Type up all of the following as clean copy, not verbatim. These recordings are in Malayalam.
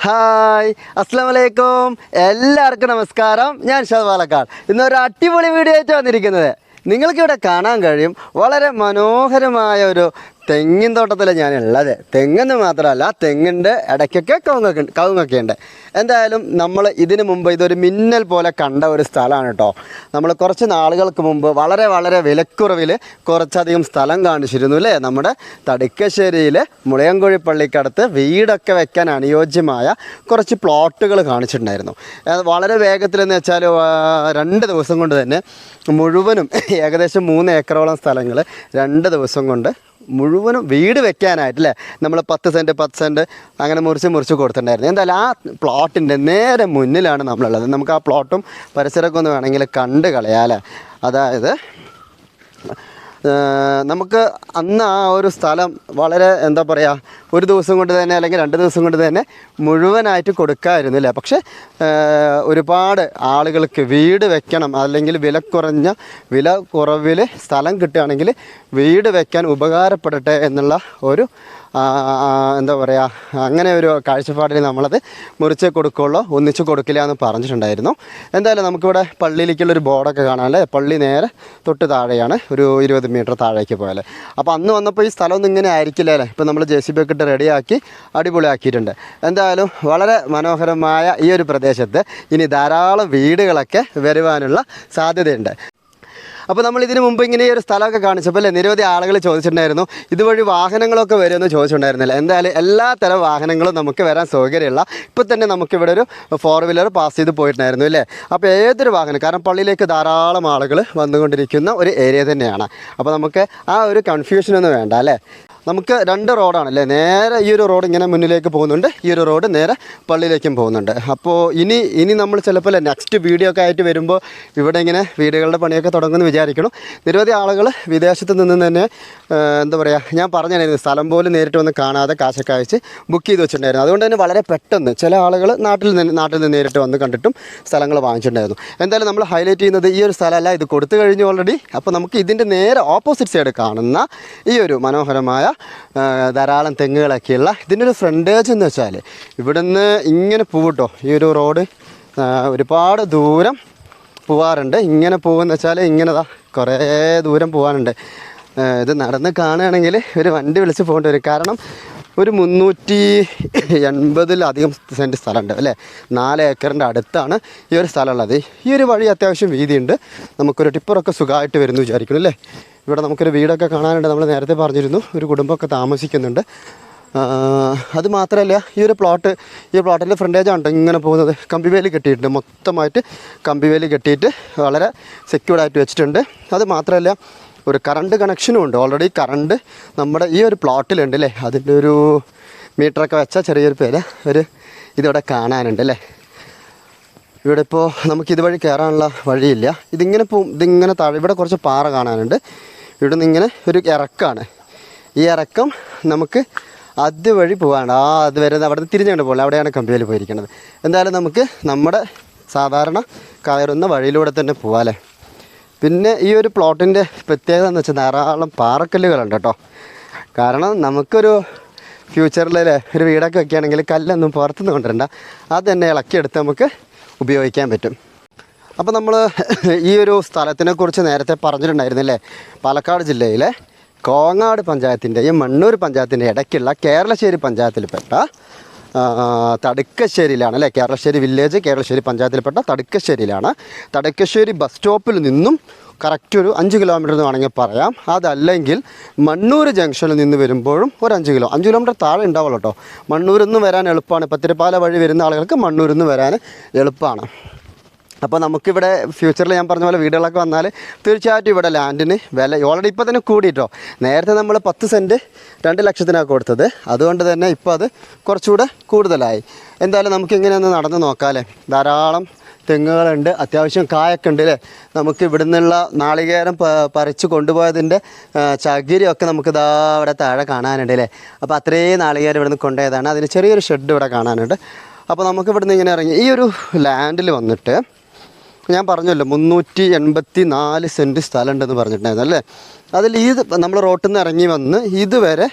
ഹായ് അസ്സലാമു അലൈക്കും എല്ലാവർക്കും നമസ്കാരം. ഞാൻ ഷാദ് പാലക്കാട്. ഇന്നൊരു അടിപൊളി വീഡിയോ ആയിട്ട് വന്നിരിക്കുന്നത്. നിങ്ങൾക്കിവിടെ കാണാൻ കഴിയും വളരെ മനോഹരമായ ഒരു തെങ്ങിൻ തോട്ടത്തിലാണ് ഞാനുള്ളത്. തെങ്ങെന്ന് മാത്രമല്ല, തെങ്ങിൻ്റെ ഇടയ്ക്കൊക്കെ കവുങ്ങൊക്കെ ഉണ്ട്. എന്തായാലും നമ്മൾ ഇതിനു മുമ്പ് ഇതൊരു മിന്നൽ പോലെ കണ്ട ഒരു സ്ഥലമാണ് കേട്ടോ. നമ്മൾ കുറച്ച് നാളുകൾക്ക് മുമ്പ് വളരെ വിലക്കുറവിൽ കുറച്ചധികം സ്ഥലം കാണിച്ചിരുന്നു അല്ലേ. നമ്മുടെ തടിക്കശ്ശേരിയിൽ മുളയൻകുഴി പള്ളിക്കടുത്ത് വീടൊക്കെ വെക്കാൻ അനുയോജ്യമായ കുറച്ച് പ്ലോട്ടുകൾ കാണിച്ചിട്ടുണ്ടായിരുന്നു. വളരെ വേഗത്തിലെന്ന് വെച്ചാൽ 2 ദിവസം കൊണ്ട് തന്നെ മുഴുവനും ഏകദേശം 3 ഏക്കറോളം സ്ഥലങ്ങൾ 2 ദിവസം കൊണ്ട് മുഴുവനും വീട് വെക്കാനായിട്ടല്ലേ നമ്മൾ 10 സെൻറ്റ് അങ്ങനെ മുറിച്ച് കൊടുത്തിട്ടുണ്ടായിരുന്നു. എന്തായാലും ആ പ്ലോട്ടിൻ്റെ നേരെ മുന്നിലാണ് നമ്മളുള്ളത്. നമുക്ക് ആ പ്ലോട്ടും പരിസരമൊക്കെ ഒന്ന് വേണമെങ്കിൽ കണ്ട് കളയാമല്ലേ. അതായത് നമുക്ക് അന്ന് ആ ഒരു സ്ഥലം വളരെ എന്താ പറയുക, 1 ദിവസം കൊണ്ട് തന്നെ അല്ലെങ്കിൽ 2 ദിവസം കൊണ്ട് തന്നെ മുഴുവനായിട്ട് കൊടുക്കാമായിരുന്നില്ല. പക്ഷേ ഒരുപാട് ആളുകൾക്ക് വീട് വെക്കണം, അല്ലെങ്കിൽ വില കുറവിൽ സ്ഥലം കിട്ടുകയാണെങ്കിൽ വീട് വെക്കാൻ ഉപകാരപ്പെടട്ടെ എന്നുള്ള ഒരു എന്താ പറയുക, അങ്ങനെ ഒരു കാഴ്ചപ്പാടിൽ നമ്മളത് മുറിച്ച് കൊടുക്കുകയുള്ളൂ, ഒന്നിച്ച് കൊടുക്കില്ല എന്ന് പറഞ്ഞിട്ടുണ്ടായിരുന്നു. എന്തായാലും നമുക്കിവിടെ പള്ളിയിലേക്കുള്ളൊരു ബോർഡൊക്കെ കാണാമല്ലേ. പള്ളി നേരെ തൊട്ട് താഴെയാണ്, ഒരു 20 മീറ്റർ താഴേക്ക് പോയാൽ. അപ്പോൾ അന്ന് വന്നപ്പോൾ ഈ സ്ഥലമൊന്നും ഇങ്ങനെ ആയിരിക്കില്ല അല്ലേ. ഇപ്പോൾ നമ്മൾ JCB ഒക്കെ ഇട്ട് റെഡിയാക്കി അടിപൊളിയാക്കിയിട്ടുണ്ട്. എന്തായാലും വളരെ മനോഹരമായ ഈ ഒരു പ്രദേശത്ത് ഇനി ധാരാളം വീടുകളൊക്കെ വരുവാനുള്ള സാധ്യതയുണ്ട്. അപ്പോൾ നമ്മൾ ഇതിന് മുമ്പ് ഇങ്ങനെ ഈ ഒരു സ്ഥലമൊക്കെ കാണിച്ചപ്പോൾ അല്ലേ നിരവധി ആളുകൾ ചോദിച്ചിട്ടുണ്ടായിരുന്നു ഇതുവഴി വാഹനങ്ങളൊക്കെ വരുമെന്ന് ചോദിച്ചിട്ടുണ്ടായിരുന്നില്ല. എന്തായാലും എല്ലാ തരം വാഹനങ്ങളും നമുക്ക് വരാൻ സൗകര്യമുള്ള, ഇപ്പോൾ തന്നെ നമുക്കിവിടെ ഒരു 4 വീലർ പാസ് ചെയ്ത് പോയിട്ടുണ്ടായിരുന്നു അല്ലേ. അപ്പോൾ ഏതൊരു വാഹനം, കാരണം പള്ളിയിലേക്ക് ധാരാളം ആളുകൾ വന്നുകൊണ്ടിരിക്കുന്ന ഒരു ഏരിയ തന്നെയാണ്. അപ്പോൾ നമുക്ക് ആ ഒരു കൺഫ്യൂഷനൊന്നും വേണ്ട അല്ലേ. നമുക്ക് 2 റോഡാണല്ലേ. നേരെ ഈ ഒരു റോഡ് ഇങ്ങനെ മുന്നിലേക്ക് പോകുന്നുണ്ട്, ഈ ഒരു റോഡ് നേരെ പള്ളിയിലേക്കും പോകുന്നുണ്ട്. അപ്പോൾ ഇനി നമ്മൾ ചിലപ്പോൾ നെക്സ്റ്റ് വീഡിയോ ഒക്കെ ആയിട്ട് വരുമ്പോൾ ഇവിടെ ഇങ്ങനെ വീടുകളുടെ പണിയൊക്കെ തുടങ്ങുമെന്ന് വിചാരിക്കണം. നിരവധി ആളുകൾ വിദേശത്ത് നിന്ന് തന്നെ എന്താ പറയുക, ഞാൻ പറഞ്ഞിട്ടുണ്ടായിരുന്നു സ്ഥലം പോലും നേരിട്ട് വന്ന് കാണാതെ കാശൊക്കെ അയച്ച് ബുക്ക് ചെയ്ത് വെച്ചിട്ടുണ്ടായിരുന്നു. അതുകൊണ്ട് തന്നെ വളരെ പെട്ടെന്ന് ചില ആളുകൾ നാട്ടിൽ നിന്ന് നേരിട്ട് വന്ന് കണ്ടിട്ടും സ്ഥലങ്ങൾ വാങ്ങിച്ചിട്ടുണ്ടായിരുന്നു. എന്തായാലും നമ്മൾ ഹൈലൈറ്റ് ചെയ്യുന്നത് ഈ ഒരു സ്ഥലമല്ല, ഇത് കൊടുത്തു കഴിഞ്ഞു ഓൾറെഡി. അപ്പോൾ നമുക്ക് ഇതിൻ്റെ നേരെ ഓപ്പോസിറ്റ് സൈഡ് കാണുന്ന ഈ ഒരു മനോഹരമായ ധാരാളം തെങ്ങുകളൊക്കെയുള്ള ഇതിൻ്റെ ഒരു ഫ്രണ്ടേജ് എന്ന് വെച്ചാൽ ഇവിടുന്ന് ഇങ്ങനെ പോകട്ടോ. ഈ ഒരു റോഡ് ഒരുപാട് ദൂരം പോവാറുണ്ട്. ഇങ്ങനെ പോകുമെന്ന് വെച്ചാൽ ഇങ്ങനെ കുറേ ദൂരം പോകാനുണ്ട്. ഇത് നടന്ന് കാണുകയാണെങ്കിൽ ഒരു വണ്ടി വിളിച്ച് പോകേണ്ടി വരും. കാരണം ഒരു 380-ലധികം സെൻറ്റ് സ്ഥലമുണ്ട് അല്ലേ. 4 ഏക്കറിൻ്റെ അടുത്താണ് ഈ ഒരു സ്ഥലമുള്ളത്. ഈ ഒരു വഴി അത്യാവശ്യം വീതിയുണ്ട്. നമുക്കൊരു ടിപ്പറൊക്കെ സുഖമായിട്ട് വരുന്നു വിചാരിക്കുന്നു അല്ലേ. ഇവിടെ നമുക്കൊരു വീടൊക്കെ കാണാനുണ്ട്. നമ്മൾ നേരത്തെ പറഞ്ഞിരുന്നു ഒരു കുടുംബമൊക്കെ താമസിക്കുന്നുണ്ട്. അത് മാത്രമല്ല ഈ പ്ലോട്ടിൻ്റെ ഫ്രണ്ടേജാണ് ഇങ്ങനെ പോകുന്നത്. കമ്പിവേലി കെട്ടിയിട്ടുണ്ട്, മൊത്തമായിട്ട് കമ്പിവേലി കെട്ടിയിട്ട് വളരെ സെക്യൂർഡായിട്ട് വെച്ചിട്ടുണ്ട്. അത് മാത്രമല്ല ഒരു കറണ്ട് കണക്ഷനും ഉണ്ട്. ഓൾറെഡി കറണ്ട് നമ്മുടെ ഈ ഒരു പ്ലോട്ടിലുണ്ട് അല്ലേ. അതിൻ്റെ ഒരു മീറ്ററൊക്കെ വെച്ചാൽ ചെറിയൊരു ഇതിവിടെ കാണാനുണ്ട് അല്ലേ. ഇവിടെ ഇപ്പോൾ നമുക്ക് ഇതുവഴി കയറാനുള്ള വഴിയില്ല. ഇതിങ്ങനെ താഴെ ഇവിടെ കുറച്ച് പാറ കാണാനുണ്ട്. ഇവിടെ നിന്ന് ഇങ്ങനെ ഒരു ഇറക്കമാണ്. ഈ ഇറക്കം നമുക്ക് അതുവഴി പോകാണ്ട് അത് വരുന്നത് അവിടെ നിന്ന് തിരിഞ്ഞുകൊണ്ട് പോകില്ല, അവിടെയാണ് കമ്പിയിൽ പോയിരിക്കുന്നത്. എന്തായാലും നമുക്ക് നമ്മുടെ സാധാരണ കയറുന്ന വഴിയിലൂടെ തന്നെ പോകാമല്ലേ. പിന്നെ ഈ ഒരു പ്ലോട്ടിൻ്റെ പ്രത്യേകത എന്ന് വെച്ചാൽ ധാരാളം പാറക്കല്ലുകളുണ്ട് കേട്ടോ. കാരണം നമുക്കൊരു ഫ്യൂച്ചറിൽ ഒരു വീടൊക്കെ വയ്ക്കുകയാണെങ്കിൽ കല്ലൊന്നും പുറത്തുനിന്ന് കൊണ്ടുവരണ്ട, അത് തന്നെ ഇളക്കിയെടുത്ത് നമുക്ക് ഉപയോഗിക്കാൻ പറ്റും. അപ്പോൾ നമ്മൾ ഈ ഒരു സ്ഥലത്തിനെക്കുറിച്ച് നേരത്തെ പറഞ്ഞിട്ടുണ്ടായിരുന്നില്ലേ. പാലക്കാട് ജില്ലയിലെ കോങ്ങാട് പഞ്ചായത്തിൻ്റെയും മണ്ണൂർ പഞ്ചായത്തിൻ്റെ ഇടയ്ക്കുള്ള കേരളശ്ശേരി പഞ്ചായത്തിൽപ്പെട്ട തടുക്കശ്ശേരിയിലാണ് അല്ലേ. കേരളശ്ശേരി വില്ലേജ് കേരളശ്ശേരി പഞ്ചായത്തിൽപ്പെട്ട തടുക്കശ്ശേരിയിലാണ്. തടുക്കശ്ശേരി ബസ് സ്റ്റോപ്പിൽ നിന്നും കറക്റ്റ് ഒരു 5 കിലോമീറ്റർ എന്ന് വേണമെങ്കിൽ പറയാം. അതല്ലെങ്കിൽ മണ്ണൂർ ജംഗ്ഷനിൽ നിന്ന് വരുമ്പോഴും ഒരു 5 കിലോമീറ്റർ താഴെ ഉണ്ടാവുള്ളൂ കേട്ടോ. മണ്ണൂരിൽ നിന്ന് വരാൻ എളുപ്പമാണ്. പത്തിരിപ്പാല വഴി വരുന്ന ആളുകൾക്ക് മണ്ണൂരിൽ നിന്ന് വരാൻ എളുപ്പമാണ്. അപ്പോൾ നമുക്കിവിടെ ഫ്യൂച്ചറിൽ ഞാൻ പറഞ്ഞ പോലെ വീടുകളൊക്കെ വന്നാൽ തീർച്ചയായിട്ടും ഇവിടെ ലാൻഡിന് വില ഓൾറെഡി ഇപ്പോൾ തന്നെ കൂടിയിട്ടോ. നേരത്തെ നമ്മൾ 10 സെൻറ്റ് 2 ലക്ഷത്തിനാണ് കൊടുത്തത്. അതുകൊണ്ട് തന്നെ ഇപ്പോൾ അത് കുറച്ചുകൂടെ കൂടുതലായി. എന്തായാലും നമുക്കിങ്ങനെയൊന്ന് നടന്ന് നോക്കാമല്ലേ. ധാരാളം തെങ്ങുകളുണ്ട്, അത്യാവശ്യം കായൊക്കെ ഉണ്ട് അല്ലേ. നമുക്ക് ഇവിടെ നിന്നുള്ള നാളികേരം പറിച്ച് കൊണ്ടുപോയതിൻ്റെ ചകിരിയൊക്കെ നമുക്ക് അവിടെ താഴെ കാണാനുണ്ട് അല്ലേ. അപ്പോൾ അത്രയും നാളികേരം ഇവിടെ നിന്ന് കൊണ്ടുപോയതാണ്. അതിന് ചെറിയൊരു ഷെഡ് ഇവിടെ കാണാനുണ്ട്. അപ്പോൾ നമുക്ക് ഇവിടെ നിന്ന് ഇങ്ങനെ ഇറങ്ങി ഈ ഒരു ലാൻഡിൽ വന്നിട്ട് ഞാൻ പറഞ്ഞല്ലോ 384 സെൻറ്റ് സ്ഥലം ഉണ്ടെന്ന് പറഞ്ഞിട്ടുണ്ടായിരുന്നു അല്ലേ. അതിൽ നമ്മൾ റോട്ടിൽ നിന്ന് ഇറങ്ങി വന്ന് ഇതുവരെ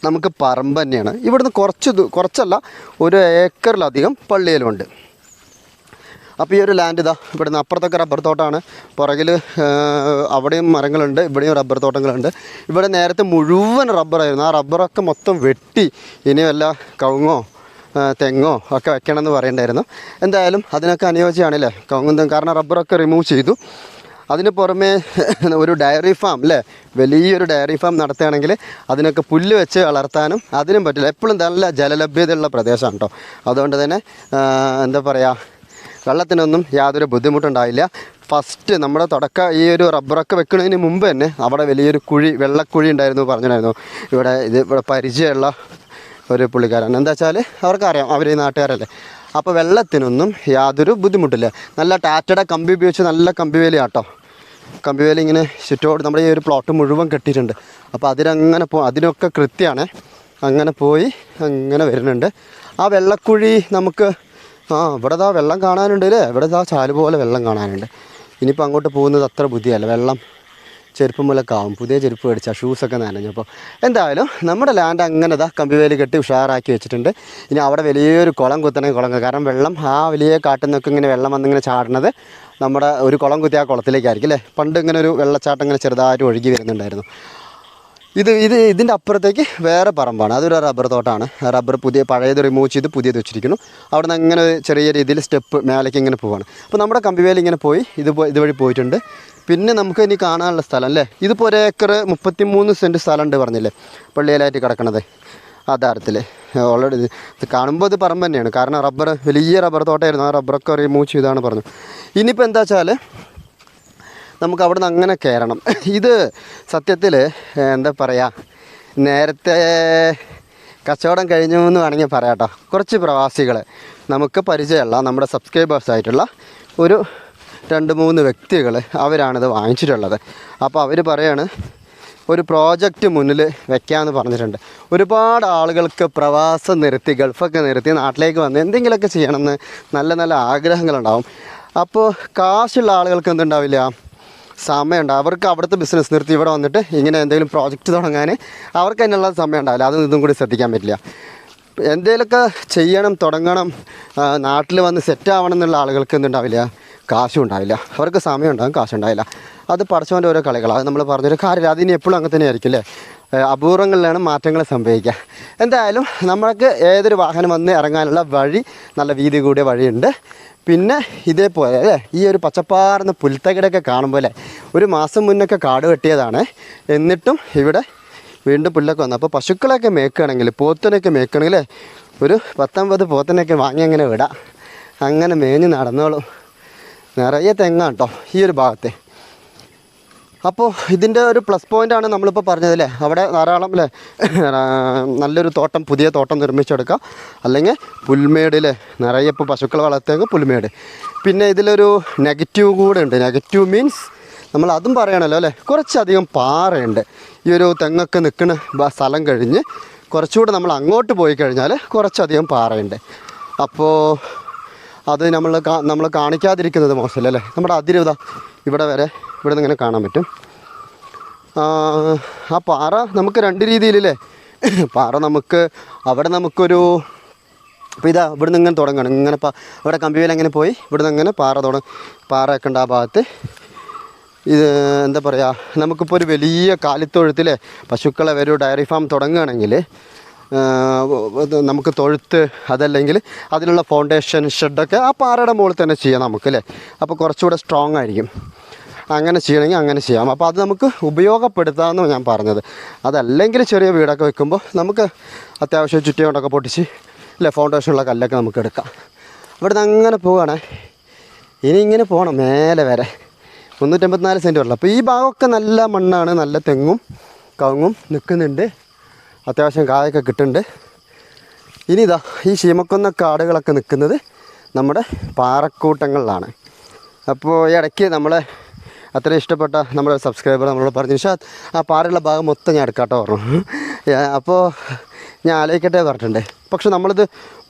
നമുക്ക് പറമ്പ് തന്നെയാണ്. ഇവിടുന്ന് കുറച്ചല്ല, 1 ഏക്കറിലധികം പള്ളിയിലുണ്ട്. അപ്പോൾ ഈ ഒരു ലാൻഡ് ഇതാ, ഇവിടുന്ന് അപ്പുറത്തൊക്കെ റബ്ബർ തോട്ടമാണ്, പുറകിൽ അവിടെയും മരങ്ങളുണ്ട്, ഇവിടെയും റബ്ബർ തോട്ടങ്ങളുണ്ട്. ഇവിടെ നേരത്തെ മുഴുവൻ റബ്ബറായിരുന്നു. ആ റബ്ബറൊക്കെ മൊത്തം വെട്ടി ഇനി വല്ല കവുങ്ങോ തെങ്ങോ ഒക്കെ വെക്കണമെന്ന് പറയണ്ടായിരുന്നു. എന്തായാലും അതിനൊക്കെ അനുയോജ്യമാണല്ലേ കവുങ്ങും, കാരണം റബ്ബറൊക്കെ റിമൂവ് ചെയ്തു. അതിന് പുറമേ ഒരു ഡയറി ഫാം അല്ലേ, വലിയൊരു ഡയറി ഫാം നടത്തുകയാണെങ്കിൽ അതിനൊക്കെ പുല്ല് വെച്ച് വളർത്താനും അതിനും പറ്റില്ല. എപ്പോഴും നല്ല ജലലഭ്യതയുള്ള പ്രദേശമാണ് കേട്ടോ. അതുകൊണ്ട് തന്നെ എന്താ പറയുക, വെള്ളത്തിനൊന്നും യാതൊരു ബുദ്ധിമുട്ടുണ്ടായില്ല. ഫസ്റ്റ് നമ്മുടെ ഈ ഒരു റബ്ബറൊക്കെ വെക്കുന്നതിന് മുമ്പ് തന്നെ അവിടെ വലിയൊരു വെള്ളക്കുഴി ഉണ്ടായിരുന്നു പറഞ്ഞിട്ടുണ്ടായിരുന്നു. ഇവിടെ പരിചയമുള്ള ഒരു പുള്ളിക്കാരൻ. എന്താ വെച്ചാൽ അവർക്കറിയാം, അവർ ഈ നാട്ടുകാരല്ലേ. അപ്പോൾ വെള്ളത്തിനൊന്നും യാതൊരു ബുദ്ധിമുട്ടില്ല. നല്ല ടാറ്റയുടെ കമ്പി ഉപയോഗിച്ച് നല്ല കമ്പിവേലിയാട്ടോ. കമ്പിവേലി ഇങ്ങനെ ചുറ്റോട് നമ്മുടെ ഈ ഒരു പ്ലോട്ട് മുഴുവൻ കെട്ടിയിട്ടുണ്ട്. അപ്പോൾ അതിനൊക്കെ കൃത്യമാണ്. അങ്ങനെ പോയി അങ്ങനെ വരുന്നുണ്ട്. ആ വെള്ളക്കുഴി നമുക്ക് ഇവിടെ വെള്ളം കാണാനുണ്ട് അല്ലേ, ഇവിടെ ചാല് പോലെ വെള്ളം കാണാനുണ്ട്. ഇനിയിപ്പോൾ അങ്ങോട്ട് പോകുന്നത് അത്ര ബുദ്ധിയല്ല, വെള്ളം ചെരുപ്പ് മൂലമൊക്കെ ആവും. പുതിയ ചെരുപ്പ് മേടിച്ചാൽ ഷൂസൊക്കെ നനഞ്ഞപ്പോൾ. എന്തായാലും നമ്മുടെ ലാൻഡ് അങ്ങനെ കമ്പിവേലി കെട്ടി ഉഷാറാക്കി വെച്ചിട്ടുണ്ട്. ഇനി അവിടെ വലിയൊരു കുളം കുത്തണം. കാരണം വെള്ളം ആ വലിയ കാട്ടിൽ നിന്നൊക്കെ ഇങ്ങനെ വെള്ളം വന്നിങ്ങനെ ചാടുന്നത് നമ്മുടെ ഒരു കുളം കുത്തിയ ആ കുളത്തിലേക്കായിരിക്കും അല്ലേ. പണ്ട് ഇങ്ങനെ ഒരു വെള്ളച്ചാട്ടം ഇങ്ങനെ ചെറുതായിട്ട് ഒഴുകി വരുന്നുണ്ടായിരുന്നു. ഇതിൻ്റെ അപ്പുറത്തേക്ക് വേറെ പറമ്പാണ്, അതൊരു റബ്ബർ തോട്ടമാണ്. റബ്ബർ പഴയത് റിമൂവ് ചെയ്ത് പുതിയത് വെച്ചിരിക്കുന്നു. അവിടെ നിന്ന് അങ്ങനെ ചെറിയ രീതിയിൽ സ്റ്റെപ്പ് മേലേക്ക് ഇങ്ങനെ പോവാണ്. അപ്പോൾ നമ്മുടെ കമ്പിവേലി ഇങ്ങനെ പോയി ഇതുവഴി പോയിട്ടുണ്ട്. പിന്നെ നമുക്ക് ഇനി കാണാനുള്ള സ്ഥലം അല്ലേ, ഇതിപ്പോൾ 1 ഏക്കർ 33 സെൻറ്റ് സ്ഥലമുണ്ട് പറഞ്ഞില്ലേ പള്ളിയിലായിട്ട് കിടക്കണത്. ആധാരത്തിൽ ഓൾറെഡി ഇത് കാണുമ്പോൾ ഇത് പറമ്പ് തന്നെയാണ്, കാരണം വലിയ റബ്ബർ തോട്ടമായിരുന്നു. ആ റബ്ബറൊക്കെ റിമൂവ് ചെയ്താണ് പറഞ്ഞു. ഇനിയിപ്പോൾ എന്താ വെച്ചാൽ നമുക്ക് അവിടെ നിന്ന് അങ്ങനെ കയറണം. ഇത് സത്യത്തിൽ എന്താ പറയുക, നേരത്തെ കച്ചവടം കഴിഞ്ഞു എന്ന് വേണമെങ്കിൽ പറയാം കേട്ടോ. കുറച്ച് പ്രവാസികൾ നമുക്ക് പരിചയമുള്ള നമ്മുടെ സബ്സ്ക്രൈബേഴ്സായിട്ടുള്ള ഒരു 2-3 വ്യക്തികൾ അവരാണിത് വാങ്ങിച്ചിട്ടുള്ളത്. അപ്പോൾ അവർ പറയാണ് ഒരു പ്രോജക്റ്റ് മുന്നിൽ വെക്കാമെന്ന് പറഞ്ഞിട്ടുണ്ട്. ഒരുപാട് ആളുകൾക്ക് പ്രവാസം നിർത്തി ഗൾഫൊക്കെ നിർത്തി നാട്ടിലേക്ക് വന്ന് എന്തെങ്കിലുമൊക്കെ ചെയ്യണമെന്ന് നല്ല നല്ല ആഗ്രഹങ്ങളുണ്ടാവും. അപ്പോൾ കാശുള്ള ആളുകൾക്ക് എന്തുണ്ടാവില്ല, സമയമുണ്ട്. അവർക്ക് അവിടുത്തെ ബിസിനസ് നിർത്തി ഇവിടെ വന്നിട്ട് ഇങ്ങനെ എന്തെങ്കിലും പ്രോജക്റ്റ് തുടങ്ങാൻ അവർക്ക് അതിനുള്ള സമയം ഉണ്ടാവില്ല. അതും ഇതും കൂടി ശ്രദ്ധിക്കാൻ പറ്റില്ല. എന്തെങ്കിലുമൊക്കെ ചെയ്യണം, തുടങ്ങണം, നാട്ടിൽ വന്ന് സെറ്റ് ആവണം എന്നുള്ള ആളുകൾക്ക് എന്തുണ്ടാവില്ല, കാശും ഉണ്ടാവില്ല. അവർക്ക് സമയം ഉണ്ടാകും, കാശുണ്ടാവില്ല. അത് പഠിച്ചവൻ്റെ ഓരോ കളികളാണ്. അത് നമ്മൾ പറഞ്ഞൊരു കാര്യമില്ല. അതിന് എപ്പോഴും അങ്ങനെ തന്നെ ആയിരിക്കും അല്ലേ. അപൂർവങ്ങളിലാണ് മാറ്റങ്ങൾ സംഭവിക്കുക. എന്തായാലും നമ്മൾക്ക് ഏതൊരു വാഹനം വന്ന് ഇറങ്ങാനുള്ള വഴി നല്ല വീതി കൂടിയ വഴിയുണ്ട്. പിന്നെ ഇതേപോലെ അല്ലേ ഈ ഒരു പച്ചപ്പാർന്ന പുൽത്തകിടൊക്കെ കാണുമ്പോൾ ഒരു മാസം മുന്നൊക്കെ കാട് വെട്ടിയതാണ്. എന്നിട്ടും ഇവിടെ വീണ്ടും പുല്ലൊക്കെ വന്നു. അപ്പോൾ പശുക്കളൊക്കെ മേക്കുകയാണെങ്കിൽ, പോത്തിനൊക്കെ മേക്കുകയാണെങ്കിൽ ഒരു 19 പോത്തിനൊക്കെ വാങ്ങി അങ്ങനെ വിടാം. അങ്ങനെ മേഞ്ഞ് നടന്നോളും. നിറയെ തെങ്ങാണ് കേട്ടോ ഈ ഒരു ഭാഗത്തെ. അപ്പോൾ ഇതിൻ്റെ ഒരു പ്ലസ് പോയിൻ്റാണ് നമ്മളിപ്പോൾ പറഞ്ഞതല്ലേ, അവിടെ ധാരാളം അല്ലേ നല്ലൊരു തോട്ടം, പുതിയ തോട്ടം നിർമ്മിച്ചെടുക്കുക. അല്ലെങ്കിൽ പുൽമേടിൽ നിറയെ ഇപ്പോൾ പശുക്കൾ വളർത്തിയെങ്കിൽ പുൽമേട്. പിന്നെ ഇതിലൊരു നെഗറ്റീവ് കൂടെ ഉണ്ട്. നെഗറ്റീവ് മീൻസ് നമ്മൾ അതും പറയണമല്ലോ അല്ലേ, കുറച്ചധികം പാറയുണ്ട്. ഈ ഒരു തെങ്ങൊക്കെ നിൽക്കുന്ന സ്ഥലം കഴിഞ്ഞ് കുറച്ചുകൂടെ അങ്ങോട്ട് പോയി കഴിഞ്ഞാൽ കുറച്ചധികം പാറയുണ്ട്. അപ്പോൾ അത് നമ്മൾ കാണിക്കാതിരിക്കുന്നത് മോശമല്ലേ അല്ലേ. നമ്മുടെ അതിരുത ഇവിടെ നിന്ന് ഇങ്ങനെ കാണാൻ പറ്റും. ആ പാറ നമുക്ക് 2 രീതിയിലല്ലേ. പാറ നമുക്കൊരു ഇപ്പോൾ ഇവിടെ നിന്ന് ഇങ്ങനെ തുടങ്ങണം. ഇങ്ങനെ ഇവിടെ കമ്പിവേല അങ്ങനെ പോയി ഇവിടെ നിന്ന് അങ്ങനെ പാറയൊക്കെ ഉണ്ട് ആ ഭാഗത്ത്. ഇത് എന്താ പറയുക, നമുക്കിപ്പോൾ ഒരു വലിയ കാലിത്തൊഴുത്തിലെ പശുക്കളെ ഒരു ഡയറി ഫാം തുടങ്ങുകയാണെങ്കിൽ നമുക്ക് തൊഴുത്ത്, അതല്ലെങ്കിൽ അതിനുള്ള ഫൗണ്ടേഷൻ ഷെഡൊക്കെ ആ പാറയുടെ മുകളിൽ തന്നെ ചെയ്യാം നമുക്കല്ലേ. അപ്പോൾ കുറച്ചുകൂടെ സ്ട്രോങ് ആയിരിക്കും. അങ്ങനെ ചെയ്യണമെങ്കിൽ അങ്ങനെ ചെയ്യാം. അപ്പോൾ അത് നമുക്ക് ഉപയോഗപ്പെടുത്താമെന്ന് ഞാൻ പറഞ്ഞത്. അതല്ലെങ്കിൽ ചെറിയ വീടൊക്കെ വെക്കുമ്പോൾ നമുക്ക് അത്യാവശ്യം ചുറ്റിയോണ്ടൊക്കെ പൊട്ടിച്ച് അല്ലേ ഫൗണ്ടേഷനുള്ള കല്ലൊക്കെ നമുക്ക് എടുക്കാം. ഇവിടെ നിന്ന് അങ്ങനെ പോവുകയാണേ. ഇനി ഇങ്ങനെ പോകണം മേലെ വരെ 354 സെൻറ്റ് വരില്ല. അപ്പോൾ ഈ ഭാഗമൊക്കെ നല്ല മണ്ണാണ്, നല്ല തെങ്ങും കവുങ്ങും നിൽക്കുന്നുണ്ട്, അത്യാവശ്യം കായൊക്കെ കിട്ടുന്നുണ്ട്. ഇനി ഈ ശീമക്കൊന്ന കാടുകളൊക്കെ നിൽക്കുന്നത് നമ്മുടെ പാറക്കൂട്ടങ്ങളിലാണ്. അപ്പോൾ ഈ ഇടയ്ക്ക് നമ്മളെ അത്ര ഇഷ്ടപ്പെട്ട നമ്മുടെ സബ്സ്ക്രൈബർ നമ്മളോട് പറഞ്ഞു, പക്ഷേ ആ പാറയുള്ള ഭാഗം മൊത്തം ഞാൻ എടുക്കാട്ടോ പറഞ്ഞു. അപ്പോൾ ഞാൻ ആലോചിക്കട്ടെ പറഞ്ഞിട്ടുണ്ട്. പക്ഷെ നമ്മളിത്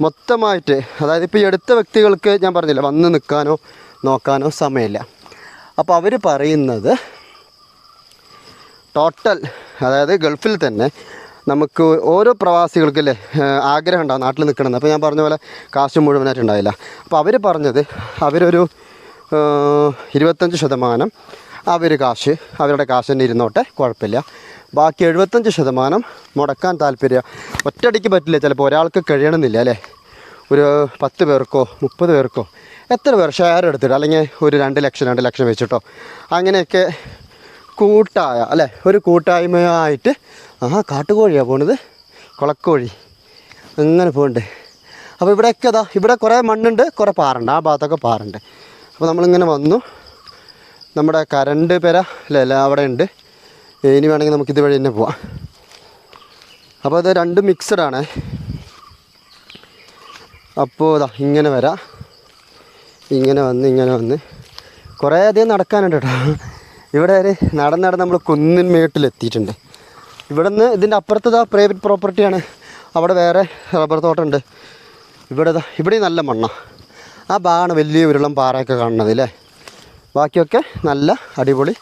മൊത്തമായിട്ട്, അതായത് ഇപ്പോൾ ഈ എടുത്ത വ്യക്തികൾക്ക് ഞാൻ പറഞ്ഞില്ല വന്ന് നിൽക്കാനോ നോക്കാനോ സമയമില്ല. അപ്പോൾ അവർ പറയുന്നത് ടോട്ടൽ, അതായത് ഗൾഫിൽ തന്നെ നമുക്ക് ഓരോ പ്രവാസികൾക്കല്ലേ ആഗ്രഹം ഉണ്ടാവും നാട്ടിൽ നിൽക്കണമെന്ന്. അപ്പോൾ ഞാൻ പറഞ്ഞ പോലെ കാശ് മുഴുവനായിട്ട് ഉണ്ടായില്ല. അപ്പോൾ അവർ പറഞ്ഞത് അവരൊരു 25% അവർ കാശ് അവരുടെ കാശ് തന്നെ ഇരുന്നോട്ടെ, കുഴപ്പമില്ല. ബാക്കി 75% മുടക്കാൻ താല്പര്യം. ഒറ്റയടിക്ക് പറ്റില്ല, ചിലപ്പോൾ ഒരാൾക്ക് കഴിയണമെന്നില്ല അല്ലേ. ഒരു 10 പേർക്കോ 30 പേർക്കോ എത്ര പേർ ഷെയർ എടുത്തിട്ട്, അല്ലെങ്കിൽ ഒരു 2 ലക്ഷം വെച്ചിട്ടോ അങ്ങനെയൊക്കെ കൂട്ടായ അല്ലേ, ഒരു കൂട്ടായ്മയായിട്ട്. കാട്ടുകോഴിയാണ് പോണത്, കുളക്കോഴി അങ്ങനെ പോകുന്നുണ്ട്. അപ്പോൾ ഇവിടെയൊക്കെ ഇവിടെ കുറേ മണ്ണുണ്ട്, കുറേ പാറുണ്ട്, ആ ഭാഗത്തൊക്കെ പാറുണ്ട്. അപ്പോൾ നമ്മളിങ്ങനെ വന്നു. നമ്മുടെ കരണ്ട് പെര അല്ലേ അവിടെ ഉണ്ട്. ഇനി വേണമെങ്കിൽ നമുക്കിത് വഴി തന്നെ പോവാം. അപ്പോൾ അത് രണ്ടും മിക്സഡാണ്. അപ്പോൾ ഇങ്ങനെ വരാം, ഇങ്ങനെ വന്ന് കുറേ അധികം നടക്കാനുണ്ട് കേട്ടോ. ഇവിടെ ഒരു നടന്ന് നമ്മൾ കുന്നിൻ മേട്ടിലെത്തിയിട്ടുണ്ട്. ഇവിടെ നിന്ന് ഇതിൻ്റെ അപ്പുറത്ത് പ്രൈവറ്റ് പ്രോപ്പർട്ടിയാണ്, അവിടെ വേറെ റബ്ബർ തോട്ടമുണ്ട്. ഇവിടെ നല്ല മണ്ണാണ്. ആ ഭാഗമാണ് വലിയ ഉരുളം പാറയൊക്കെ കാണുന്നത് അല്ലേ. ബാക്കിയൊക്കെ നല്ല അടിപൊളി